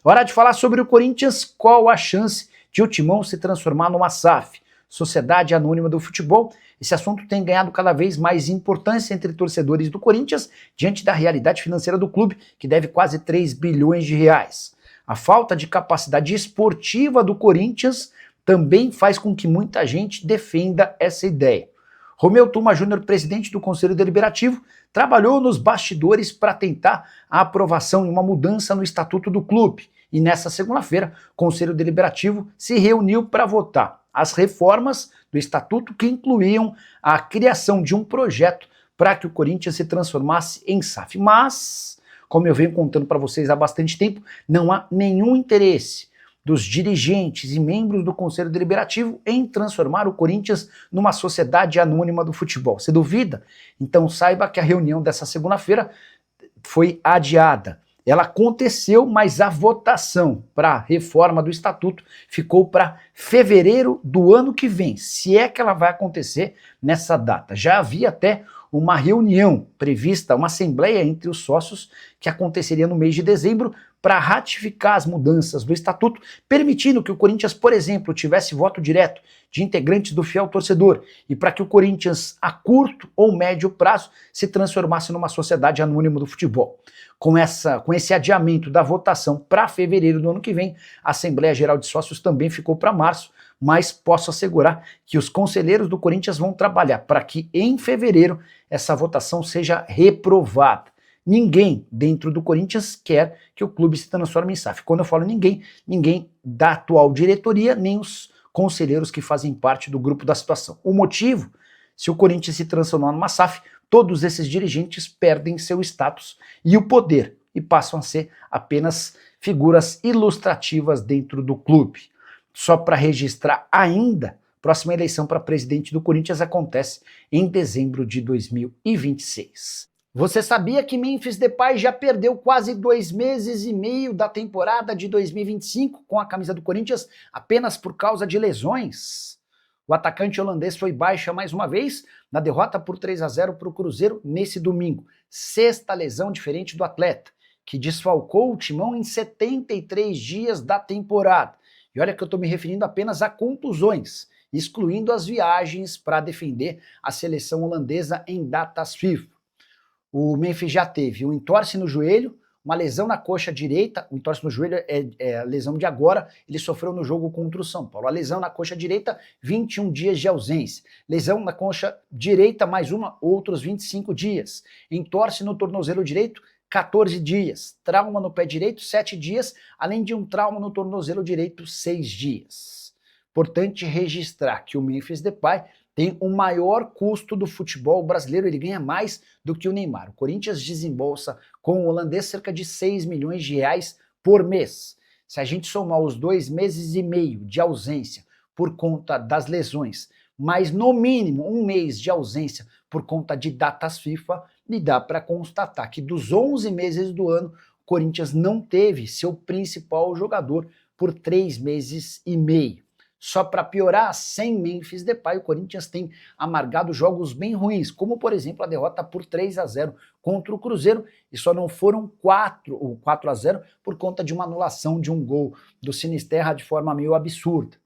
Hora de falar sobre o Corinthians. Qual a chance de o Timão se transformar numa SAF, Sociedade Anônima do Futebol? Esse assunto tem ganhado cada vez mais importância entre torcedores do Corinthians diante da realidade financeira do clube, que deve quase 3 bilhões de reais. A falta de capacidade esportiva do Corinthians também faz com que muita gente defenda essa ideia. Romeu Tuma Júnior, presidente do Conselho Deliberativo, trabalhou nos bastidores para tentar a aprovação e uma mudança no estatuto do clube. E nessa segunda-feira, o Conselho Deliberativo se reuniu para votar as reformas do estatuto que incluíam a criação de um projeto para que o Corinthians se transformasse em SAF. Mas, como eu venho contando para vocês há bastante tempo, não há nenhum interesse dos dirigentes e membros do Conselho Deliberativo em transformar o Corinthians numa sociedade anônima do futebol. Você duvida? Então saiba que a reunião dessa segunda-feira foi adiada. Ela aconteceu, mas a votação para a reforma do estatuto ficou para fevereiro do ano que vem, se é que ela vai acontecer nessa data. Já havia até uma reunião prevista, uma assembleia entre os sócios que aconteceria no mês de dezembro para ratificar as mudanças do estatuto, permitindo que o Corinthians, por exemplo, tivesse voto direto de integrantes do fiel torcedor e para que o Corinthians, a curto ou médio prazo, se transformasse numa sociedade anônima do futebol. Com esse adiamento da votação para fevereiro do ano que vem, a Assembleia Geral de Sócios também ficou para março, mas posso assegurar que os conselheiros do Corinthians vão trabalhar para que em fevereiro essa votação seja reprovada. Ninguém dentro do Corinthians quer que o clube se transforme em SAF. Quando eu falo ninguém, ninguém da atual diretoria, nem os conselheiros que fazem parte do grupo da situação. O motivo, se o Corinthians se transformar numa SAF, todos esses dirigentes perdem seu status e o poder e passam a ser apenas figuras ilustrativas dentro do clube. Só para registrar ainda, próxima eleição para presidente do Corinthians acontece em dezembro de 2026. Você sabia que Memphis Depay já perdeu quase 2 meses e meio da temporada de 2025 com a camisa do Corinthians apenas por causa de lesões? O atacante holandês foi baixa mais uma vez na derrota por 3-0 para o Cruzeiro nesse domingo. 6ª lesão diferente do atleta, que desfalcou o Timão em 73 dias da temporada. E olha que eu estou me referindo apenas a contusões, excluindo as viagens para defender a seleção holandesa em datas FIFA. O Memphis já teve um entorse no joelho, uma lesão na coxa direita, o entorse no joelho é a lesão de agora, ele sofreu no jogo contra o São Paulo. A lesão na coxa direita, 21 dias de ausência. Lesão na coxa direita, mais uma, outros 25 dias. Entorse no tornozelo direito, 14 dias. Trauma no pé direito, 7 dias, além de um trauma no tornozelo direito, 6 dias. Importante registrar que o Memphis Depay tem o maior custo do futebol brasileiro, ele ganha mais do que o Neymar. O Corinthians desembolsa com o holandês cerca de 6 milhões de reais por mês. Se a gente somar os 2 meses e meio de ausência por conta das lesões, mais no mínimo 1 mês de ausência por conta de datas FIFA, me dá para constatar que dos 11 meses do ano, o Corinthians não teve seu principal jogador por 3 meses e meio. Só para piorar, sem Memphis Depay, o Corinthians tem amargado jogos bem ruins, como por exemplo a derrota por 3-0 contra o Cruzeiro, e só não foram 4-0 por conta de uma anulação de um gol do Sinisterra de forma meio absurda.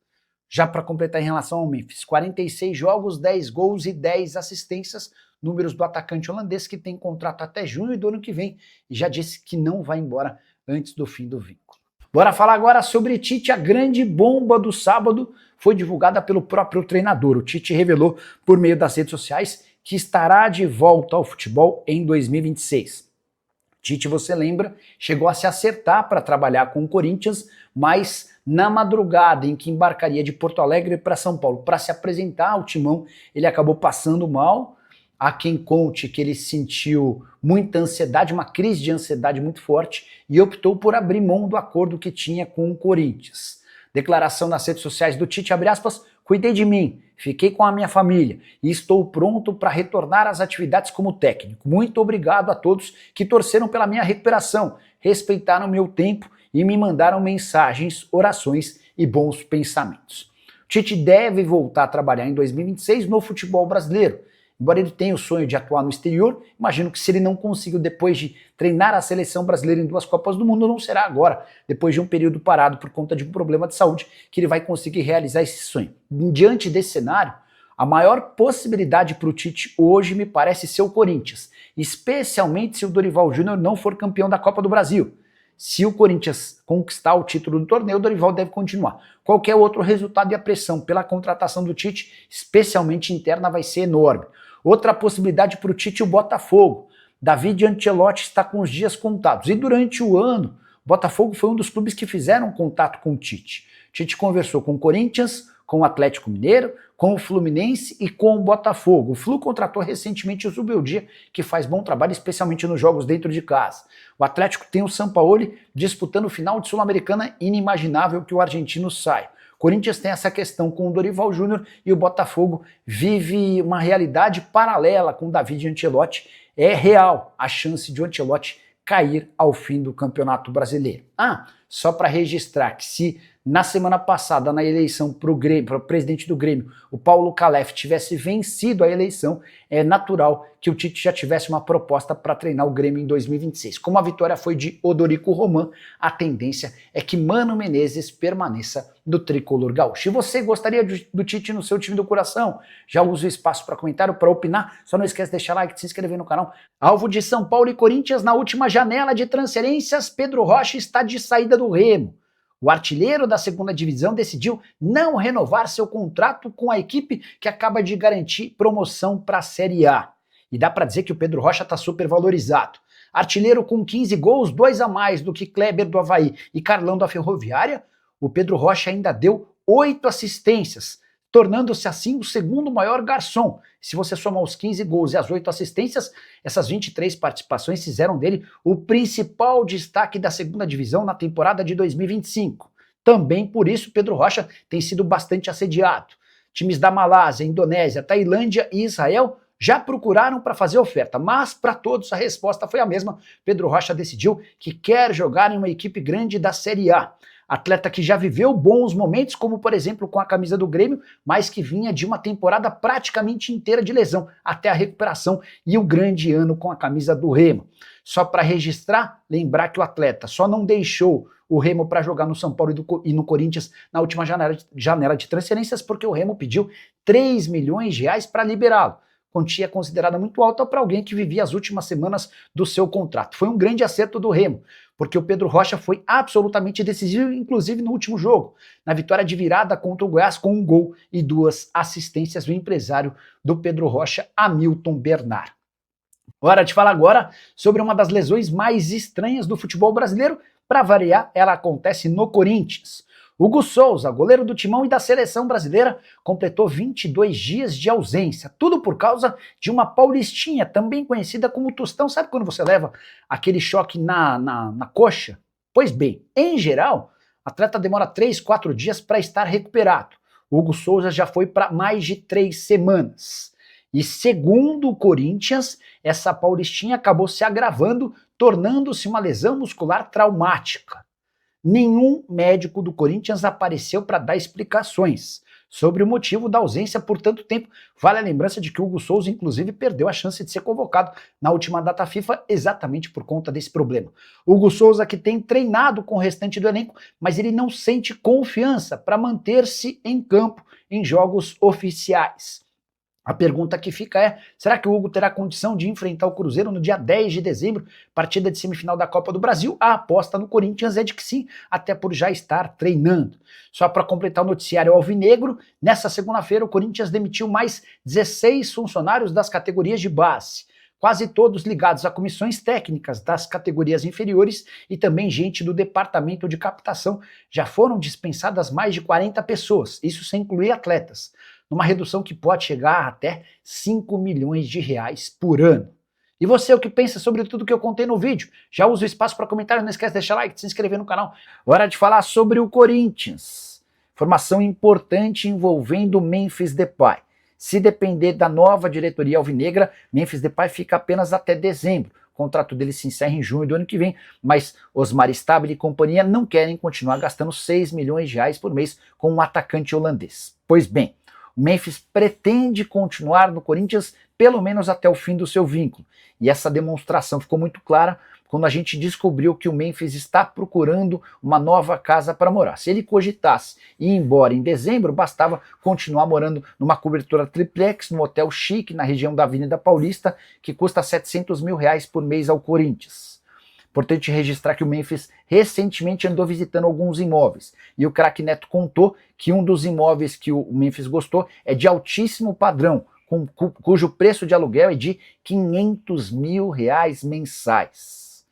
Já para completar em relação ao Memphis, 46 jogos, 10 gols e 10 assistências, números do atacante holandês que tem contrato até junho do ano que vem e já disse que não vai embora antes do fim do vínculo. Bora falar agora sobre Tite. A grande bomba do sábado foi divulgada pelo próprio treinador. O Tite revelou por meio das redes sociais que estará de volta ao futebol em 2026. Tite, você lembra, chegou a se acertar para trabalhar com o Corinthians, mas na madrugada em que embarcaria de Porto Alegre para São Paulo para se apresentar ao Timão, ele acabou passando mal. Há quem conte que ele sentiu muita ansiedade, uma crise de ansiedade muito forte e optou por abrir mão do acordo que tinha com o Corinthians. Declaração nas redes sociais do Tite, abre aspas, cuidei de mim, fiquei com a minha família e estou pronto para retornar às atividades como técnico. Muito obrigado a todos que torceram pela minha recuperação, respeitaram meu tempo e me mandaram mensagens, orações e bons pensamentos. O Tite deve voltar a trabalhar em 2026 no futebol brasileiro. Embora ele tenha o sonho de atuar no exterior, imagino que se ele não conseguiu depois de treinar a seleção brasileira em 2 Copas do Mundo, não será agora, depois de um período parado por conta de um problema de saúde, que ele vai conseguir realizar esse sonho. Diante desse cenário, a maior possibilidade para o Tite hoje me parece ser o Corinthians, especialmente se o Dorival Júnior não for campeão da Copa do Brasil. Se o Corinthians conquistar o título do torneio, o Dorival deve continuar. Qualquer outro resultado e a pressão pela contratação do Tite, especialmente interna, vai ser enorme. Outra possibilidade para o Tite é o Botafogo. David Ancelotti está com os dias contados. E durante o ano, o Botafogo foi um dos clubes que fizeram contato com o Tite. O Tite conversou com o Corinthians, com o Atlético Mineiro, com o Fluminense e com o Botafogo. O Flu contratou recentemente o Zubeldia, que faz bom trabalho, especialmente nos jogos dentro de casa. O Atlético tem o Sampaoli disputando o final de Sul-Americana, inimaginável que o argentino saia. O Corinthians tem essa questão com o Dorival Júnior e o Botafogo vive uma realidade paralela com o David Ancelotti. É real a chance de o Ancelotti cair ao fim do Campeonato Brasileiro. Só para registrar que se na semana passada, na eleição para o presidente do Grêmio, o Paulo Calef tivesse vencido a eleição, é natural que o Tite já tivesse uma proposta para treinar o Grêmio em 2026. Como a vitória foi de Odorico Roman, a tendência é que Mano Menezes permaneça no tricolor gaúcho. E você gostaria do Tite no seu time do coração? Já usa o espaço para comentário, para opinar. Só não esquece de deixar like, de se inscrever no canal. Alvo de São Paulo e Corinthians na última janela de transferências, Pedro Rocha está de saída do Remo. O artilheiro da segunda divisão decidiu não renovar seu contrato com a equipe que acaba de garantir promoção para a Série A. E dá para dizer que o Pedro Rocha está super valorizado. Artilheiro com 15 gols, 2 a mais do que Kleber do Avaí e Carlão da Ferroviária, o Pedro Rocha ainda deu 8 assistências, tornando-se assim o segundo maior garçom. Se você somar os 15 gols e as 8 assistências, essas 23 participações fizeram dele o principal destaque da segunda divisão na temporada de 2025. Também por isso Pedro Rocha tem sido bastante assediado. Times da Malásia, Indonésia, Tailândia e Israel já procuraram para fazer oferta, mas para todos a resposta foi a mesma. Pedro Rocha decidiu que quer jogar em uma equipe grande da Série A. Atleta que já viveu bons momentos, como por exemplo com a camisa do Grêmio, mas que vinha de uma temporada praticamente inteira de lesão, até a recuperação e o grande ano com a camisa do Remo. Só para registrar, lembrar que o atleta só não deixou o Remo para jogar no São Paulo e no Corinthians na última janela de transferências, porque o Remo pediu 3 milhões de reais para liberá-lo. Quantia considerada muito alta para alguém que vivia as últimas semanas do seu contrato. Foi um grande acerto do Remo, porque o Pedro Rocha foi absolutamente decisivo, inclusive no último jogo, na vitória de virada contra o Goiás com 1 gol e 2 assistências do empresário do Pedro Rocha, Hamilton Bernard. Hora de falar agora sobre uma das lesões mais estranhas do futebol brasileiro. Para variar, ela acontece no Corinthians. Hugo Souza, goleiro do Timão e da seleção brasileira, completou 22 dias de ausência, tudo por causa de uma paulistinha, também conhecida como tostão. Sabe quando você leva aquele choque na coxa? Pois bem, em geral, o atleta demora 3, 4 dias para estar recuperado. O Hugo Souza já foi para mais de 3 semanas. E segundo o Corinthians, essa paulistinha acabou se agravando, tornando-se uma lesão muscular traumática. Nenhum médico do Corinthians apareceu para dar explicações sobre o motivo da ausência por tanto tempo. Vale a lembrança de que o Hugo Souza, inclusive, perdeu a chance de ser convocado na última data FIFA exatamente por conta desse problema. O Hugo Souza que tem treinado com o restante do elenco, mas ele não sente confiança para manter-se em campo em jogos oficiais. A pergunta que fica é, será que o Hugo terá condição de enfrentar o Cruzeiro no dia 10 de dezembro, partida de semifinal da Copa do Brasil? A aposta no Corinthians é de que sim, até por já estar treinando. Só para completar o noticiário alvinegro, nessa segunda-feira o Corinthians demitiu mais 16 funcionários das categorias de base, quase todos ligados a comissões técnicas das categorias inferiores e também gente do departamento de captação. Já foram dispensadas mais de 40 pessoas, isso sem incluir atletas, numa redução que pode chegar até 5 milhões de reais por ano. E você, o que pensa sobre tudo que eu contei no vídeo? Já usa o espaço para comentário, não esquece de deixar like, de se inscrever no canal. Hora de falar sobre o Corinthians. Informação importante envolvendo Memphis Depay. Se depender da nova diretoria alvinegra, Memphis Depay fica apenas até dezembro. O contrato dele se encerra em junho do ano que vem, mas Osmar Stabile e companhia não querem continuar gastando 6 milhões de reais por mês com um atacante holandês. Pois bem, O Memphis pretende continuar no Corinthians pelo menos até o fim do seu vínculo. E essa demonstração ficou muito clara quando a gente descobriu que o Memphis está procurando uma nova casa para morar. Se ele cogitasse ir embora em dezembro, bastava continuar morando numa cobertura triplex, num hotel chique na região da Avenida Paulista, que custa R$700 mil por mês ao Corinthians. Importante registrar que o Memphis recentemente andou visitando alguns imóveis. E o craque Neto contou que um dos imóveis que o Memphis gostou é de altíssimo padrão, cujo preço de aluguel é de R$500 mil mensais.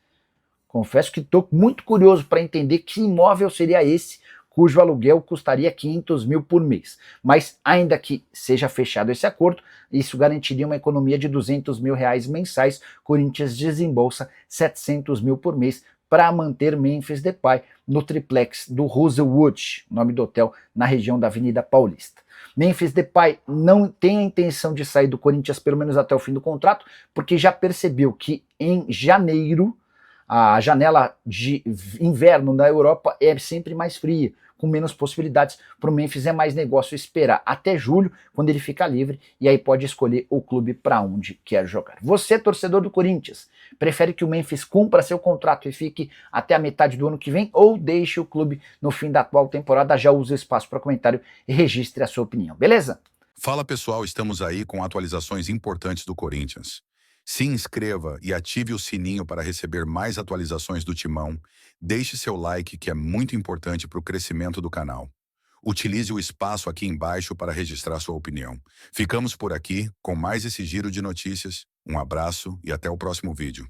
Confesso que estou muito curioso para entender que imóvel seria esse cujo aluguel custaria R$500 mil por mês. Mas ainda que seja fechado esse acordo, isso garantiria uma economia de R$200 mil mensais. Corinthians desembolsa R$700 mil por mês para manter Memphis Depay no triplex do Rosewood, nome do hotel, na região da Avenida Paulista. Memphis Depay não tem a intenção de sair do Corinthians pelo menos até o fim do contrato, porque já percebeu que em janeiro a janela de inverno na Europa é sempre mais fria, com menos possibilidades. Para o Memphis é mais negócio esperar até julho, quando ele fica livre, e aí pode escolher o clube para onde quer jogar. Você, torcedor do Corinthians, prefere que o Memphis cumpra seu contrato e fique até a metade do ano que vem, ou deixe o clube no fim da atual temporada? Já use o espaço para comentário e registre a sua opinião, beleza? Fala pessoal, estamos aí com atualizações importantes do Corinthians. Se inscreva e ative o sininho para receber mais atualizações do Timão. Deixe seu like, que é muito importante para o crescimento do canal. Utilize o espaço aqui embaixo para registrar sua opinião. Ficamos por aqui com mais esse giro de notícias. Um abraço e até o próximo vídeo.